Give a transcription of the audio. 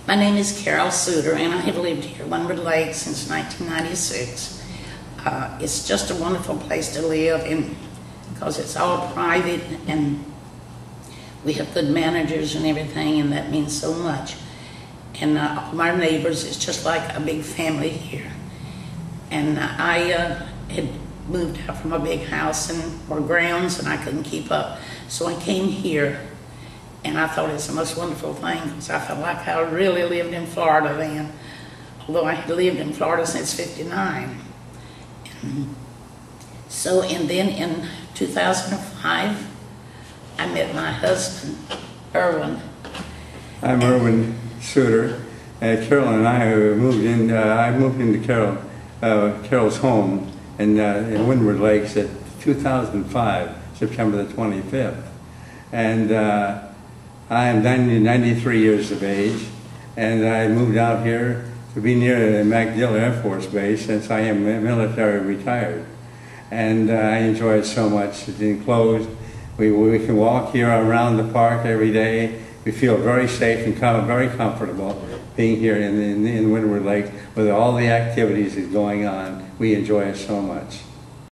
My name is Carol Suter, and I have lived here, Windward Lake, since 1996. It's just a wonderful place to live, and because it's all private, and we have good managers and everything, and that means so much. And all our neighbors, it's just like a big family here. And I had moved out from a big house and or grounds, and I couldn't keep up, so I came here. And I thought it's the most wonderful thing, because I felt like I really lived in Florida then, although I had lived in Florida since '59. And then in 2005, I met my husband, Irwin. I'm Irwin Suter. Carol and I moved in. I moved into Carol's home in Windward Lakes at 2005, September the 25th, and. I am 93 years of age, and I moved out here to be near the MacDill Air Force Base since I am military retired. And I enjoy it so much. It's enclosed. We can walk here around the park every day. We feel very safe and very comfortable being here in Windward Lake with all the activities that's going on. We enjoy it so much.